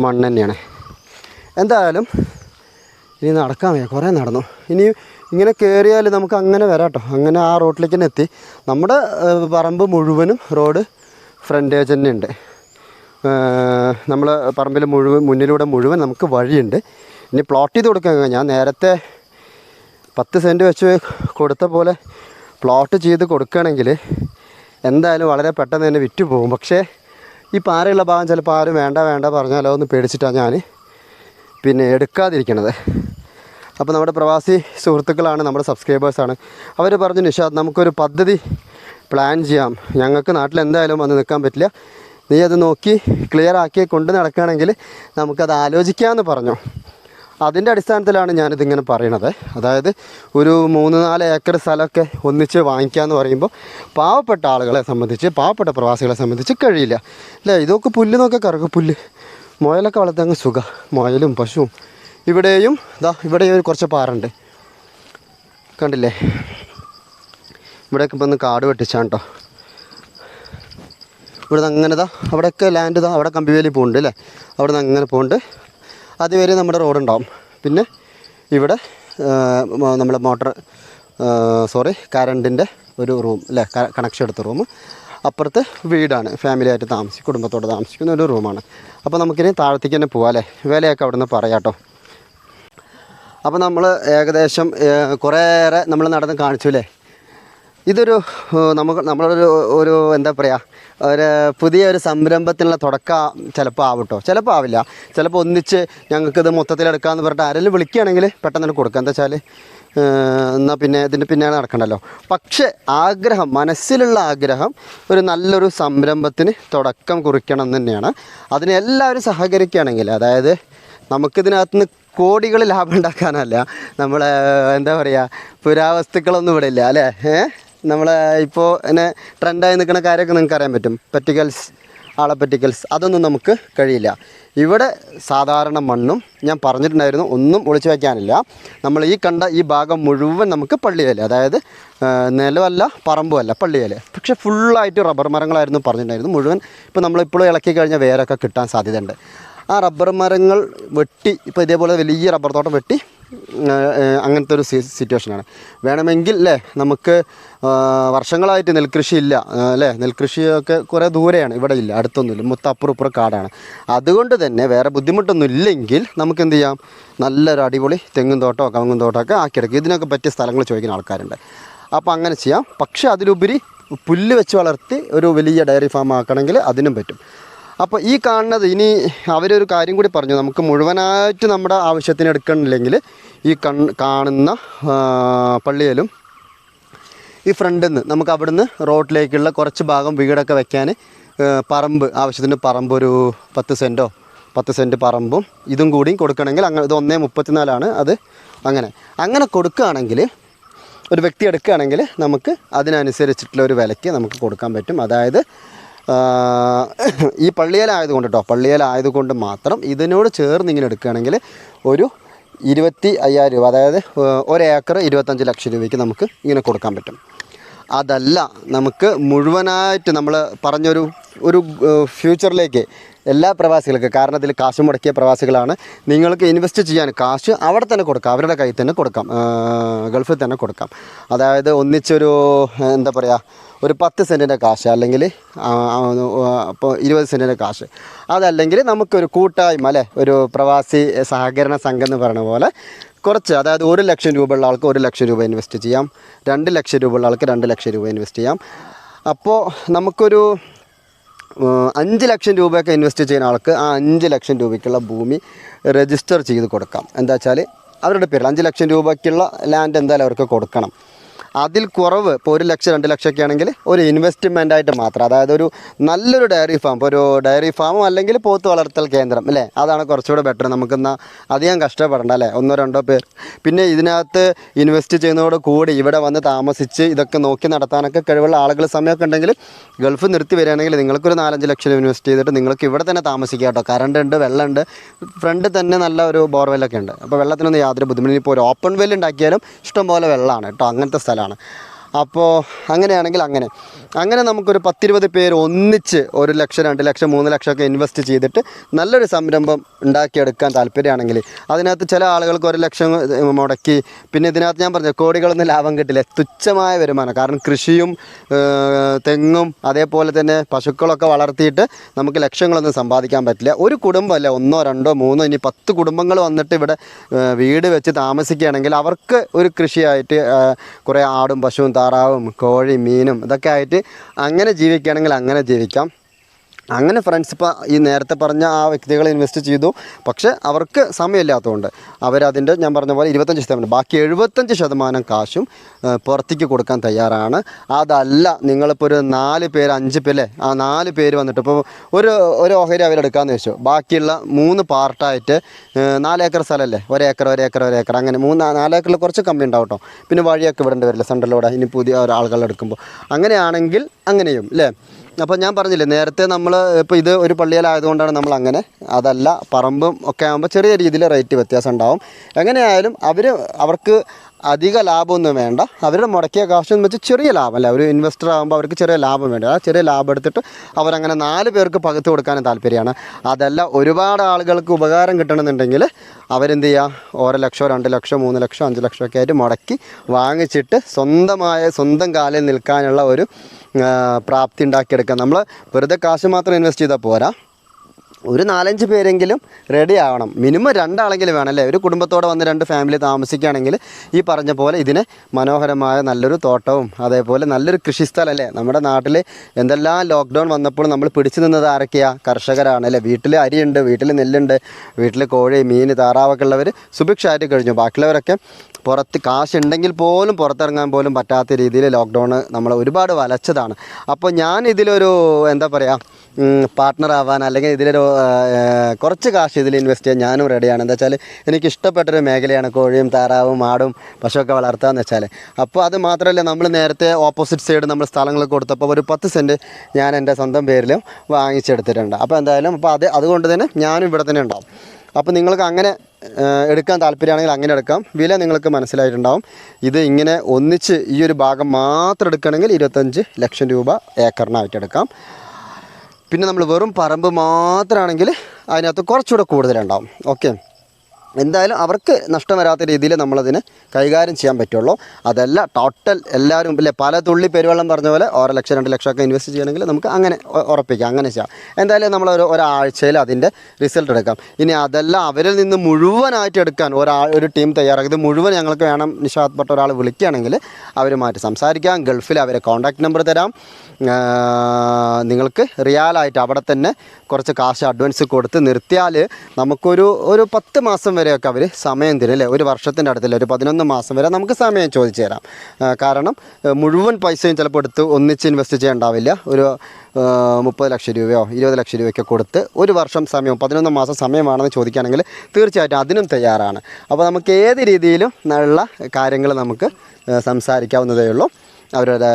മണ്ണ് തന്നെയാണ്. എന്തായാലും ഇനി നടക്കാൻ വയ്യ, കുറേ നടന്നു. ഇനി ഇങ്ങനെ കയറിയാൽ നമുക്ക് അങ്ങനെ വരാം കേട്ടോ. അങ്ങനെ ആ റോട്ടിലേക്ക് തന്നെ എത്തി. നമ്മുടെ പറമ്പ് മുഴുവനും റോഡ് ഫ്രണ്ടേജ് തന്നെ ഉണ്ട്. നമ്മൾ പറമ്പിൽ മുന്നിലൂടെ മുഴുവൻ നമുക്ക് വഴിയുണ്ട്. ഇനി പ്ലോട്ട് ചെയ്ത് കൊടുക്കാൻ, ഞാൻ നേരത്തെ 10 സെൻറ്റ് വെച്ച് കൊടുത്ത പോലെ പ്ലോട്ട് ചെയ്ത് കൊടുക്കുകയാണെങ്കിൽ എന്തായാലും വളരെ പെട്ടെന്ന് തന്നെ വിറ്റ് പോകും. പക്ഷേ ഈ പാറയുള്ള ഭാഗം ചിലപ്പോൾ ആരും വേണ്ട പറഞ്ഞാലോ എന്ന് പേടിച്ചിട്ടാണ് ഞാൻ പിന്നെ എടുക്കാതിരിക്കണത്. അപ്പോൾ നമ്മുടെ പ്രവാസി സുഹൃത്തുക്കളാണ്, നമ്മുടെ സബ്സ്ക്രൈബേഴ്സാണ്. അവർ പറഞ്ഞു, നിഷാദ് നമുക്കൊരു പദ്ധതി പ്ലാൻ ചെയ്യാം, ഞങ്ങൾക്ക് നാട്ടിൽ എന്തായാലും വന്ന് നിൽക്കാൻ പറ്റില്ല, നീ അത് നോക്കി ക്ലിയർ ആക്കി കൊണ്ട് നടക്കുകയാണെങ്കിൽ നമുക്കത് ആലോചിക്കാമെന്ന് പറഞ്ഞു. അതിൻ്റെ അടിസ്ഥാനത്തിലാണ് ഞാനിതിങ്ങനെ പറയണത്. അതായത് ഒരു 3-4 ഏക്കർ സ്ഥലമൊക്കെ ഒന്നിച്ച് വാങ്ങിക്കാമെന്ന് പറയുമ്പോൾ പാവപ്പെട്ട ആളുകളെ സംബന്ധിച്ച്, പാവപ്പെട്ട പ്രവാസികളെ സംബന്ധിച്ച് കഴിയില്ല അല്ലേ. ഇതൊക്കെ പുല്ല് നോക്കി കറക്കും, പുല്ല് മുയലൊക്കെ വളർത്താൻ സുഖം, മുയലും പശുവും. ഇവിടെയും ഇവിടെ കുറച്ച് പാറുണ്ട് കണ്ടില്ലേ. ഇവിടെയൊക്കെ ഇപ്പോൾ ഒന്ന് കാട് വെട്ടിച്ചാണ് കേട്ടോ. ഇവിടെ അങ്ങനെ അവിടെയൊക്കെ ലാൻഡ് അവിടെ കമ്പിവേലി പോകുന്നുണ്ട് അല്ലേ. അവിടെ നിന്ന് അങ്ങനെ പോകുന്നുണ്ട്. അതുവരെ നമ്മുടെ റോഡുണ്ടാവും. പിന്നെ ഇവിടെ നമ്മൾ കറണ്ടിൻ്റെ ഒരു റൂം അല്ലേ, കണക്ഷൻ എടുത്ത റൂം. അപ്പുറത്ത് വീടാണ്, ഫാമിലിയായിട്ട് കുടുംബത്തോടെ താമസിക്കുന്ന ഒരു റൂമാണ്. അപ്പോൾ നമുക്കിനി താഴത്തേക്ക് തന്നെ പോകാം അല്ലേ. വിലയൊക്കെ അവിടെ നിന്ന് പറയാം കേട്ടോ. അപ്പോൾ നമ്മൾ ഏകദേശം കുറേയേറെ നമ്മൾ നടന്ന് കാണിച്ചു അല്ലേ. ഇതൊരു നമ്മളൊരു എന്താ പറയുക, ഒരു പുതിയൊരു സംരംഭത്തിനുള്ള തുടക്കം ചിലപ്പോൾ ആവട്ടോ, ചിലപ്പോൾ ആവില്ല. ചിലപ്പോൾ ഒന്നിച്ച് ഞങ്ങൾക്കിത് മൊത്തത്തിലെടുക്കാമെന്ന് പറഞ്ഞിട്ട് ആരെങ്കിലും വിളിക്കുകയാണെങ്കിൽ പെട്ടെന്ന് തന്നെ കൊടുക്കുക. എന്താ വെച്ചാൽ എന്നാൽ പിന്നെ ഇതിൻ്റെ പിന്നാലെ നടക്കണ്ടല്ലോ. പക്ഷേ ആഗ്രഹം, മനസ്സിലുള്ള ആഗ്രഹം ഒരു നല്ലൊരു സംരംഭത്തിന് തുടക്കം കുറിക്കണം എന്ന് തന്നെയാണ്. അതിന് എല്ലാവരും സഹകരിക്കുകയാണെങ്കിൽ, അതായത് നമുക്കിതിനകത്തുനിന്ന് കോടികൾ ലാഭം ഉണ്ടാക്കാനല്ല, നമ്മളെ എന്താ പറയുക, പുരാവസ്തുക്കളൊന്നും ഇവിടെ ഇല്ല അല്ലേ. നമ്മളെ ഇപ്പോൾ എന്നെ ട്രെൻഡായി നിൽക്കുന്ന കാര്യമൊക്കെ നിങ്ങൾക്ക് അറിയാൻ പറ്റും, പെറ്റിക്കൽസ്, ആളപ്പെറ്റിക്കൽസ്, അതൊന്നും നമുക്ക് കഴിയില്ല. ഇവിടെ സാധാരണ മണ്ണും ഞാൻ പറഞ്ഞിട്ടുണ്ടായിരുന്നു, ഒന്നും ഒളിച്ചു വയ്ക്കാനില്ല. നമ്മൾ ഈ കണ്ട ഈ ഭാഗം മുഴുവൻ നമുക്ക് പള്ളിയല, അതായത് നിലമല്ല പറമ്പുമല്ല, പള്ളിയല. പക്ഷേ ഫുള്ളായിട്ട് റബ്ബർ മരങ്ങളായിരുന്നു പറഞ്ഞിട്ടുണ്ടായിരുന്നു മുഴുവൻ. ഇപ്പോൾ നമ്മളിപ്പോഴും ഇളക്കി കഴിഞ്ഞാൽ വേരൊക്കെ കിട്ടാൻ സാധ്യതയുണ്ട്. ആ റബ്ബർ മരങ്ങൾ വെട്ടി, ഇപ്പോൾ ഇതേപോലെ വലിയ റബ്ബർ തോട്ടം വെട്ടി അങ്ങനത്തെ ഒരു സിറ്റുവേഷനാണ്. വേണമെങ്കിൽ അല്ലേ നമുക്ക് വർഷങ്ങളായിട്ട് നെൽകൃഷി ഇല്ല അല്ലേ, നെൽകൃഷിയൊക്കെ കുറേ ദൂരെയാണ്, ഇവിടെ ഇല്ല, അടുത്തൊന്നുമില്ല, മൊത്തം അപ്പുറം കാടാണ്. അതുകൊണ്ട് തന്നെ വേറെ ബുദ്ധിമുട്ടൊന്നും ഇല്ലെങ്കിൽ നമുക്ക് എന്ത് ചെയ്യാം, നല്ലൊരു അടിപൊളി തെങ്ങും തോട്ടമോ കവുങ്ങും തോട്ടമൊക്കെ ആക്കിയെടുക്കുക. ഇതിനൊക്കെ പറ്റിയ സ്ഥലങ്ങൾ ചോദിക്കുന്ന ആൾക്കാരുണ്ട്. അപ്പോൾ അങ്ങനെ ചെയ്യാം. പക്ഷേ അതിലുപരി പുല്ല് വെച്ച് വളർത്തി ഒരു വലിയ ഡയറി ഫാം ആക്കണമെങ്കിൽ അതിനും പറ്റും. അപ്പോൾ ഈ കാണുന്നത്, ഇനി അവരൊരു കാര്യം കൂടി പറഞ്ഞു, നമുക്ക് മുഴുവനായിട്ട് നമ്മുടെ ആവശ്യത്തിന് എടുക്കണില്ലെങ്കിൽ ഈ കാണുന്ന പള്ളിയിലും ഈ ഫ്രണ്ടിൽ നിന്ന് നമുക്ക് അവിടുന്ന് റോഡിലേക്കുള്ള കുറച്ച് ഭാഗം വീടൊക്കെ വെക്കാൻ പറമ്പ്, ആവശ്യത്തിന് പറമ്പ് ഒരു 10 സെൻറ്റ് പറമ്പും ഇതും കൂടിയും കൊടുക്കണമെങ്കിൽ അങ്ങനെ, ഇത് 1.34 അത് അങ്ങനെ കൊടുക്കുകയാണെങ്കിൽ, ഒരു വ്യക്തി എടുക്കുകയാണെങ്കിൽ നമുക്ക് അതിനനുസരിച്ചിട്ടുള്ള ഒരു വിലയ്ക്ക് നമുക്ക് കൊടുക്കാൻ പറ്റും. അതായത് ഈ പള്ളിയിലായതുകൊണ്ട് കേട്ടോ, പള്ളിയിലായതുകൊണ്ട് മാത്രം ഇതിനോട് ചേർന്ന് ഇങ്ങനെ എടുക്കുകയാണെങ്കിൽ ഒരു 25,000 രൂപ, അതായത് 1 ഏക്കർ 25 ലക്ഷം രൂപയ്ക്ക് നമുക്ക് ഇങ്ങനെ കൊടുക്കാൻ പറ്റും. അതല്ല നമുക്ക് മുഴുവനായിട്ട് നമ്മൾ പറഞ്ഞൊരു ഒരു ഫ്യൂച്ചറിലേക്ക് എല്ലാ പ്രവാസികൾക്ക്, കാരണം ഇതിൽ കാശ് മുടക്കിയ പ്രവാസികളാണ്, നിങ്ങൾക്ക് ഇൻവെസ്റ്റ് ചെയ്യാൻ കാശ് അവിടെ തന്നെ കൊടുക്കാം, അവരുടെ കയ്യിൽ തന്നെ കൊടുക്കാം, ഗൾഫിൽ തന്നെ കൊടുക്കാം. അതായത് ഒന്നിച്ചൊരു എന്താ പറയുക, ഒരു 10 സെൻറ്റിൻ്റെ കാശ് അല്ലെങ്കിൽ ഇപ്പോൾ 20 സെൻറ്റിൻ്റെ കാശ്, അതല്ലെങ്കിൽ നമുക്കൊരു കൂട്ടായ്മ അല്ലേ, ഒരു പ്രവാസി സഹകരണ സംഘം എന്ന് പറയുന്ന പോലെ കുറച്ച്, അതായത് 1 ലക്ഷം രൂപ ഉള്ള ആൾക്ക് 1 ലക്ഷം രൂപ ഇൻവെസ്റ്റ് ചെയ്യാം, 2 ലക്ഷം രൂപ ഉള്ള ആൾക്ക് 2 ലക്ഷം രൂപ ഇൻവെസ്റ്റ് ചെയ്യാം. അപ്പോൾ നമുക്കൊരു 5 ലക്ഷം രൂപയൊക്കെ ഇൻവെസ്റ്റ് ചെയ്യുന്ന ആൾക്ക് ആ 5 ലക്ഷം രൂപയ്ക്കുള്ള ഭൂമി രജിസ്റ്റർ ചെയ്ത് കൊടുക്കാം. എന്താ വെച്ചാൽ അവരുടെ പേരിൽ 5 ലക്ഷം രൂപയ്ക്കുള്ള ലാൻഡ് എന്തായാലും അവർക്ക് കൊടുക്കണം. അതിൽ കുറവ് ഇപ്പോൾ 1 ലക്ഷം 2 ലക്ഷമൊക്കെ ആണെങ്കിൽ ഒരു ഇൻവെസ്റ്റ്മെൻറ്റായിട്ട് മാത്രം, അതായത് ഒരു നല്ലൊരു ഡയറി ഫാം, ഇപ്പോൾ ഒരു ഡയറി ഫാമോ അല്ലെങ്കിൽ പോത്ത് വളർത്തൽ കേന്ദ്രം അല്ലേ, അതാണ് കുറച്ചുകൂടെ ബെറ്റർ. നമുക്കെന്നാൽ അധികം കഷ്ടപ്പെടണ്ട അല്ലേ, 1-2 പേർ. പിന്നെ ഇതിനകത്ത് ഇൻവെസ്റ്റ് ചെയ്യുന്നതോട് കൂടി ഇവിടെ വന്ന് താമസിച്ച് ഇതൊക്കെ നോക്കി നടത്താനൊക്കെ കഴിവുള്ള ആളുകൾ സമയമൊക്കെ ഉണ്ടെങ്കിൽ ഗൾഫ് നിർത്തി വരികയാണെങ്കിൽ നിങ്ങൾക്കൊരു 4-5 ലക്ഷം ഇൻവെസ്റ്റ് ചെയ്തിട്ട് നിങ്ങൾക്ക് ഇവിടെ തന്നെ താമസിക്കാം കേട്ടോ. കറണ്ട് ഉണ്ട്, വെള്ളമുണ്ട്, ഫ്രണ്ട് തന്നെ നല്ല ഒരു ബോർവെല്ലൊക്കെ ഉണ്ട്. അപ്പോൾ വെള്ളത്തിനൊന്നും യാതൊരു ബുദ്ധിമുട്ടില്ല. ഇപ്പോൾ ഒരു ഓപ്പൺ വെൽ ഉണ്ടാക്കിയാലും ഇഷ്ടംപോലെ വെള്ളമാണ് കേട്ടോ, അങ്ങനത്തെ സ്ഥലമാണ്. അപ്പോൾ അങ്ങനെയാണെങ്കിൽ അങ്ങനെ നമുക്കൊരു 10-20 പേര് ഒന്നിച്ച് 1 ലക്ഷം 2 ലക്ഷം 3 ലക്ഷമൊക്കെ ഇൻവെസ്റ്റ് ചെയ്തിട്ട് നല്ലൊരു സംരംഭം ഉണ്ടാക്കിയെടുക്കാൻ താല്പര്യമാണെങ്കിൽ, അതിനകത്ത് ചില ആളുകൾക്ക് 1 ലക്ഷം മുടക്കി പിന്നെ ഇതിനകത്ത് ഞാൻ പറഞ്ഞ കോടികളൊന്നും ലാഭം കിട്ടില്ല, തുച്ഛമായ വരുമാനം. കാരണം കൃഷിയും തെങ്ങും അതേപോലെ തന്നെ പശുക്കളൊക്കെ വളർത്തിയിട്ട് നമുക്ക് ലക്ഷങ്ങളൊന്നും സമ്പാദിക്കാൻ പറ്റില്ല. ഒരു കുടുംബമല്ല, 1, 2, 3, ഇനി 10 കുടുംബങ്ങൾ വന്നിട്ട് ഇവിടെ വീട് വെച്ച് താമസിക്കുകയാണെങ്കിൽ അവർക്ക് ഒരു കൃഷിയായിട്ട് കുറേ ആടും പശുവും താറാവും കോഴി മീനും ഇതൊക്കെ ആയിട്ട് അങ്ങനെ ജീവിക്കുകയാണെങ്കിൽ അങ്ങനെ ജീവിക്കാം. അങ്ങനെ ഫ്രണ്ട്സ്, ഇപ്പോൾ ഈ നേരത്തെ പറഞ്ഞ ആ വ്യക്തികൾ ഇൻവെസ്റ്റ് ചെയ്തു, പക്ഷേ അവർക്ക് സമയമില്ലാത്തതുകൊണ്ട് അവരതിൻ്റെ ഞാൻ പറഞ്ഞ പോലെ 25%, ബാക്കി 75% കാശും പുറത്തേക്ക് കൊടുക്കാൻ തയ്യാറാണ്. അതല്ല നിങ്ങളിപ്പോൾ ഒരു 4 പേര് 5 പേര് അല്ലേ, ആ 4 പേര് വന്നിട്ട് ഇപ്പോൾ ഒരു ഓഹരി അവരെടുക്കാമെന്ന് വെച്ചു, ബാക്കിയുള്ള 3 പാർട്ടായിട്ട് 4 ഏക്കർ സ്ഥലമല്ലേ, 1 ഏക്കർ അങ്ങനെ 4 ഏക്കറിൽ കുറച്ച് കമ്മി ഉണ്ടാവും കേട്ടോ. പിന്നെ വഴിയൊക്കെ വിടേണ്ടി വരില്ല സെൻട്രലിലൂടെ, ഇനി പുതിയ ആളുകൾ എടുക്കുമ്പോൾ. അങ്ങനെയാണെങ്കിൽ അങ്ങനെയും അല്ലേ. അപ്പോൾ ഞാൻ പറഞ്ഞില്ലേ നേരത്തെ നമ്മൾ ഇപ്പോൾ ഇത് ഒരു പള്ളിയിലായതുകൊണ്ടാണ് നമ്മൾ അങ്ങനെ, അതല്ല പറമ്പും ഒക്കെ ആകുമ്പോൾ ചെറിയ രീതിയിൽ റേറ്റ് വ്യത്യാസം ഉണ്ടാവും. എങ്ങനെയായാലും അവർക്ക് അധിക ലാഭമൊന്നും വേണ്ട, അവരുടെ മുടക്കിയ കാശെന്ന് വെച്ചാൽ ചെറിയ ലാഭം അല്ല, ഒരു ഇൻവെസ്റ്റർ ആകുമ്പോൾ അവർക്ക് ചെറിയ ലാഭം വേണ്ട, ആ ചെറിയ ലാഭം എടുത്തിട്ട് അവരങ്ങനെ 4 പേർക്ക് പകുത്ത് കൊടുക്കാനും താല്പര്യമാണ്. അതല്ല ഒരുപാട് ആളുകൾക്ക് ഉപകാരം കിട്ടണമെന്നുണ്ടെങ്കിൽ അവരെന്ത് ചെയ്യുക, 1 ലക്ഷം 2 ലക്ഷം 3 ലക്ഷം 5 ലക്ഷമൊക്കെ ആയിട്ട് മുടക്കി വാങ്ങിച്ചിട്ട് സ്വന്തം കാലിൽ നിൽക്കാനുള്ള ഒരു പ്രാപ്തി ഉണ്ടാക്കിയെടുക്കുക. നമ്മൾ വെറുതെ കാശ് മാത്രം ഇൻവെസ്റ്റ് ചെയ്താൽ പോരാ, ഒരു 4-5 പേരെങ്കിലും റെഡി ആവണം, മിനിമം 2 ആളെങ്കിലും വേണം അല്ലേ. ഒരു കുടുംബത്തോടെ വന്ന് 2 ഫാമിലി താമസിക്കുകയാണെങ്കിൽ ഈ പറഞ്ഞ പോലെ ഇതിന് മനോഹരമായ നല്ലൊരു തോട്ടവും അതേപോലെ നല്ലൊരു കൃഷിസ്ഥലം അല്ലേ. നമ്മുടെ നാട്ടിൽ എന്തെല്ലാം ലോക്ക്ഡൗൺ വന്നപ്പോൾ നമ്മൾ പിടിച്ചു നിന്നത് ആരൊക്കെയാണ്, കർഷകരാണ് അല്ലേ. വീട്ടിൽ അരിയുണ്ട്, വീട്ടിൽ നെല്ലുണ്ട്, വീട്ടിൽ കോഴി മീൻ താറാവൊക്കെ ഉള്ളവർ സുഭിക്ഷമായിട്ട് കഴിഞ്ഞു. ബാക്കിയുള്ളവരൊക്കെ പുറത്ത് കാശുണ്ടെങ്കിൽ പോലും പുറത്തിറങ്ങാൻ പോലും പറ്റാത്ത രീതിയിൽ ലോക്ക്ഡൗൺ നമ്മളെ ഒരുപാട് വലച്ചതാണ്. അപ്പോൾ ഞാൻ ഇതിലൊരു എന്താ പറയുക പാർട്ട്ണർ ആവാൻ അല്ലെങ്കിൽ ഇതിലൊരു കുറച്ച് കാശ് ഇതിൽ ഇൻവെസ്റ്റ് ചെയ്യാൻ ഞാനും റെഡിയാണ്. എന്താ വെച്ചാൽ എനിക്ക് ഇഷ്ടപ്പെട്ടൊരു മേഖലയാണ് കോഴിയും താറാവും ആടും പശുവൊക്കെ വളർത്താമെന്ന് വെച്ചാൽ. അപ്പോൾ അത് മാത്രമല്ല, നമ്മൾ നേരത്തെ ഓപ്പോസിറ്റ് സൈഡ് നമ്മൾ സ്ഥലങ്ങൾ കൊടുത്തപ്പോൾ ഒരു 10 സെൻറ്റ് ഞാൻ എൻ്റെ സ്വന്തം പേരിലും വാങ്ങിച്ചെടുത്തിട്ടുണ്ട്. അപ്പോൾ എന്തായാലും അതുകൊണ്ട് തന്നെ ഞാനും ഇവിടെ തന്നെ ഉണ്ടാവും. അപ്പോൾ നിങ്ങൾക്ക് അങ്ങനെ എടുക്കാൻ താല്പര്യമാണെങ്കിൽ അങ്ങനെ എടുക്കാം. വില നിങ്ങൾക്ക് മനസ്സിലായിട്ടുണ്ടാവും. ഇത് ഇങ്ങനെ ഒന്നിച്ച് ഈ ഒരു ഭാഗം മാത്രം എടുക്കുകയാണെങ്കിൽ 25 ലക്ഷം രൂപ ഏക്കറിനായിട്ട് എടുക്കാം. പിന്നെ നമ്മൾ വെറും പറമ്പ് മാത്രമാണെങ്കിൽ അതിനകത്ത് കുറച്ചുകൂടെ കൂടുതലുണ്ടാവും. ഓക്കെ, എന്തായാലും അവർക്ക് നഷ്ടം വരാത്ത രീതിയിൽ നമ്മളതിനെ കൈകാര്യം ചെയ്യാൻ പറ്റുള്ളൂ. അതല്ല ടോട്ടൽ എല്ലാവരും ഇല്ലേ, പല തുള്ളി പെരുവെള്ളം പറഞ്ഞ പോലെ 1 ലക്ഷം 2 ലക്ഷമൊക്കെ ഇൻവെസ്റ്റ് ചെയ്യണമെങ്കിൽ നമുക്ക് അങ്ങനെ ഉറപ്പിക്കാം, അങ്ങനെ ചെയ്യാം. എന്തായാലും നമ്മൾ ഒരാഴ്ചയിൽ അതിൻ്റെ റിസൾട്ട് എടുക്കാം. ഇനി അതല്ല അവരിൽ നിന്ന് മുഴുവനായിട്ട് എടുക്കാൻ ഒരു ടീം തയ്യാറാക്കി ഇത് മുഴുവൻ ഞങ്ങൾക്ക് വേണം നിഷാദ് ഭട്ട് ഒരാൾ വിളിക്കുകയാണെങ്കിൽ അവരുമായിട്ട് സംസാരിക്കാം. ഗൾഫിൽ അവരെ കോൺടാക്റ്റ് നമ്പർ തരാം. നിങ്ങൾക്ക് റിയാലായിട്ട് അവിടെ തന്നെ കുറച്ച് കാശ് അഡ്വാൻസ് കൊടുത്ത് നിർത്തിയാൽ നമുക്കൊരു 10 മാസം വരെയൊക്കെ അവർ സമയം തരും അല്ലേ. ഒരു വർഷത്തിൻ്റെ അടുത്തില്ല, ഒരു 11 മാസം വരെ നമുക്ക് സമയം ചോദിച്ചു തരാം. കാരണം മുഴുവൻ പൈസയും ചിലപ്പോൾ എടുത്ത് ഒന്നിച്ച് ഇൻവെസ്റ്റ് ചെയ്യാനുണ്ടാവില്ല. ഒരു 30 ലക്ഷം രൂപയോ 20 ലക്ഷം രൂപയൊക്കെ കൊടുത്ത് ഒരു വർഷം സമയം 11 മാസം സമയമാണെന്ന് ചോദിക്കുകയാണെങ്കിൽ തീർച്ചയായിട്ടും അതിനും തയ്യാറാണ്. അപ്പോൾ നമുക്ക് ഏത് രീതിയിലും ഉള്ള കാര്യങ്ങൾ നമുക്ക് സംസാരിക്കാവുന്നതേ ഉള്ളൂ. അവരുടെ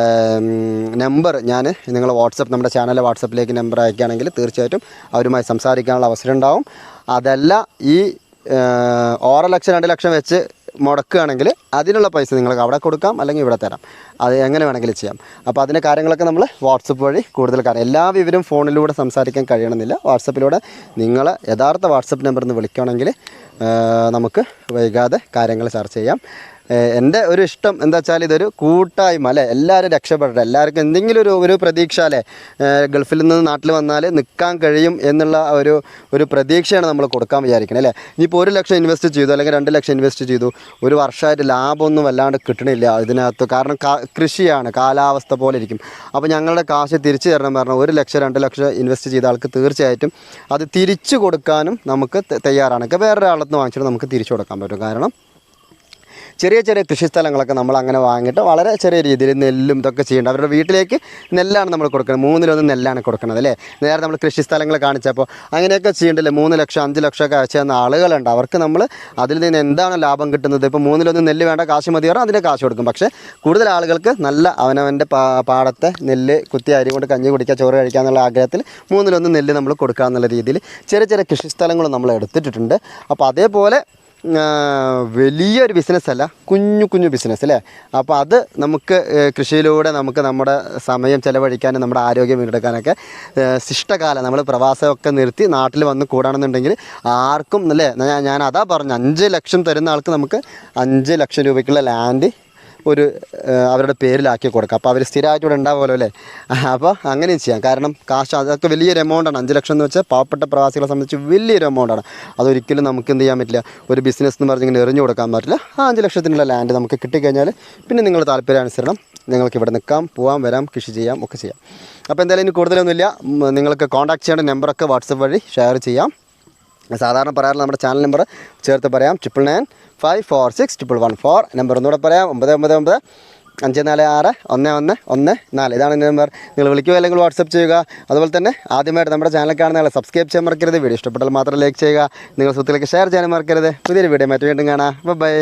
നമ്പർ ഞാൻ നിങ്ങൾ നമ്മുടെ ചാനലിലെ വാട്സപ്പിലേക്ക് നമ്പർ അയക്കുകയാണെങ്കിൽ തീർച്ചയായിട്ടും അവരുമായി സംസാരിക്കാനുള്ള അവസരം ഉണ്ടാവും. അതല്ല ഈ 1 ലക്ഷം 2 ലക്ഷം വെച്ച് മുടക്കുകയാണെങ്കിൽ അതിനുള്ള പൈസ നിങ്ങൾക്ക് അവിടെ കൊടുക്കാം, അല്ലെങ്കിൽ ഇവിടെ തരാം. അത് എങ്ങനെ വേണമെങ്കിലും ചെയ്യാം. അപ്പോൾ അതിൻ്റെ കാര്യങ്ങളൊക്കെ നമ്മൾ വാട്സപ്പ് വഴി കൂടുതൽ കാര്യം എല്ലാ വിവരവും ഫോണിലൂടെ സംസാരിക്കാൻ കഴിയണമെന്നില്ല. വാട്സപ്പിലൂടെ നിങ്ങൾ യഥാർത്ഥ വാട്സപ്പ് നമ്പറിൽ നിന്ന് വിളിക്കുകയാണെങ്കിൽ നമുക്ക് വൈകാതെ കാര്യങ്ങൾ ചർച്ച ചെയ്യാം. എൻ്റെ ഒരു ഇഷ്ടം എന്താ വെച്ചാൽ ഇതൊരു കൂട്ടായ്മ അല്ലേ, എല്ലാവരും രക്ഷപ്പെടട്ടെ, എല്ലാവർക്കും എന്തെങ്കിലും ഒരു പ്രതീക്ഷ അല്ലേ, ഗൾഫിൽ നിന്ന് നാട്ടിൽ വന്നാൽ നിൽക്കാൻ കഴിയും എന്നുള്ള ഒരു പ്രതീക്ഷയാണ് നമ്മൾ കൊടുക്കാൻ വിചാരിക്കുന്നത് അല്ലേ. ഇനിയിപ്പോൾ 1 ലക്ഷം ഇൻവെസ്റ്റ് ചെയ്തു അല്ലെങ്കിൽ 2 ലക്ഷം ഇൻവെസ്റ്റ് ചെയ്തു, ഒരു വർഷമായിട്ട് ലാഭമൊന്നും വല്ലാണ്ട് കിട്ടണില്ല ഇതിനകത്ത്. കാരണം കൃഷിയാണ്, കാലാവസ്ഥ പോലെ ഇരിക്കും. അപ്പോൾ ഞങ്ങളുടെ കാശ് തിരിച്ചു തരണം പറഞ്ഞാൽ 1 ലക്ഷം 2 ലക്ഷം ഇൻവെസ്റ്റ് ചെയ്ത ആൾക്ക് തീർച്ചയായിട്ടും അത് തിരിച്ചു കൊടുക്കാനും നമുക്ക് തയ്യാറാണ്. വേറൊരാളത്ത് നിന്ന് വാങ്ങിച്ചിട്ട് നമുക്ക് തിരിച്ചു കൊടുക്കാൻ പറ്റും. കാരണം ചെറിയ ചെറിയ കൃഷിസ്ഥലങ്ങളൊക്കെ നമ്മൾ അങ്ങനെ വാങ്ങിയിട്ട് വളരെ ചെറിയ രീതിയിൽ നെല്ലും ഇതൊക്കെ ചെയ്യേണ്ട. അവരുടെ വീട്ടിലേക്ക് നെല്ലാണ് നമ്മൾ കൊടുക്കുന്നത്, 3-1 നെല്ലാണ് കൊടുക്കുന്നത് അല്ലേ. നേരെ നമ്മൾ കൃഷിസ്ഥലങ്ങൾ കാണിച്ചപ്പോൾ അങ്ങനെയൊക്കെ ചെയ്യേണ്ടല്ലേ. 3 ലക്ഷം 5 ലക്ഷമൊക്കെ അയച്ചു തന്ന ആളുകളുണ്ട്. അവർക്ക് നമ്മൾ അതിൽ നിന്ന് എന്താണ് ലാഭം കിട്ടുന്നത്? ഇപ്പോൾ 3-1 നെല്ല് വേണ്ട, കാശ് മതി പറഞ്ഞാൽ അതിൻ്റെ കാശ് കൊടുക്കും. പക്ഷേ കൂടുതൽ ആളുകൾക്ക് നല്ല അവനവൻ്റെ പാടത്തെ നെല്ല് കുത്തി അരി കൊണ്ട് കഞ്ഞി കുടിക്കുക, ചോറ് കഴിക്കുക എന്നുള്ള ആഗ്രഹത്തിൽ 3-1 നെല്ല് നമ്മൾ കൊടുക്കുക എന്നുള്ള രീതിയിൽ ചെറിയ ചെറിയ കൃഷിസ്ഥലങ്ങൾ നമ്മൾ എടുത്തിട്ടുണ്ട്. അപ്പോൾ അതേപോലെ വലിയൊരു ബിസിനസ്സല്ല, കുഞ്ഞു ബിസിനസ് അല്ലേ. അപ്പോൾ അത് നമുക്ക് കൃഷിയിലൂടെ നമുക്ക് നമ്മുടെ സമയം ചിലവഴിക്കാനും നമ്മുടെ ആരോഗ്യം വീണ്ടെടുക്കാനൊക്കെ ശിഷ്ടകാലം നമ്മൾ പ്രവാസമൊക്കെ നിർത്തി നാട്ടിൽ വന്ന് കൂടാണെന്നുണ്ടെങ്കിൽ ആർക്കും അല്ലേ. ഞാൻ അതാ പറഞ്ഞു, 5 ലക്ഷം തരുന്ന ആൾക്ക് നമുക്ക് 5 ലക്ഷം രൂപയ്ക്കുള്ള ലാൻഡ് അവരുടെ പേരിലാക്കി കൊടുക്കാം. അപ്പോൾ അവർ സ്ഥിരമായിട്ട് ഇവിടെ ഉണ്ടാവുമല്ലോ അല്ലേ. അപ്പോൾ അങ്ങനെയും ചെയ്യാം. കാരണം കാശ് അതൊക്കെ വലിയൊരു എമൗണ്ടാണ്. 5 ലക്ഷം എന്ന് വെച്ചാൽ പാവപ്പെട്ട പ്രവാസികളെ സംബന്ധിച്ച് വലിയൊരു എമൗണ്ടാണ്. അതൊരിക്കലും നമുക്ക് എന്ത് ചെയ്യാൻ പറ്റില്ല, ഒരു ബിസിനസ് എന്ന് പറഞ്ഞിങ്ങനെ എറിഞ്ഞു കൊടുക്കാൻ പറ്റില്ല. 5 ലക്ഷത്തിനുള്ള ലാൻഡ് നമുക്ക് കിട്ടിക്കഴിഞ്ഞാൽ പിന്നെ നിങ്ങൾ താല്പര്യാനുസരണം നിങ്ങൾക്ക് ഇവിടെ നിൽക്കാം, പോകാം, വരാം, കൃഷി ചെയ്യാം, ഒക്കെ ചെയ്യാം. അപ്പോൾ എന്തായാലും ഇനി കൂടുതലൊന്നുമില്ല. നിങ്ങൾക്ക് കോൺടാക്ട് ചെയ്യേണ്ട നമ്പറൊക്കെ വാട്സപ്പ് വഴി ഷെയർ ചെയ്യാം. സാധാരണ പറയാറുള്ള നമ്മുടെ ചാനൽ നമ്പർ ചേർത്ത് പറയാം, 9995461114. നമ്പർ ഒന്നുകൂടെ പറയാം, 9995461114. ഇതാണ് എൻ്റെ നമ്പർ. നിങ്ങൾ വിളിക്കുക അല്ലെങ്കിൽ വാട്സപ്പ് ചെയ്യുക. അതുപോലെ തന്നെ ആദ്യമായിട്ട് നമ്മുടെ ചാനൽ കാണുന്ന സബ്സ്ക്രൈബ് ചെയ്യാൻ മറക്കരുത്. വീഡിയോ ഇഷ്ടപ്പെട്ടാൽ മാത്രം ലൈക്ക് ചെയ്യുക. നിങ്ങൾ സുഹൃത്തുക്കളിലേക്ക് ഷെയർ ചെയ്യാൻ മറക്കരുത്. പുതിയൊരു വീഡിയോ മറ്റു വീണ്ടും കാണാം. ബൈ.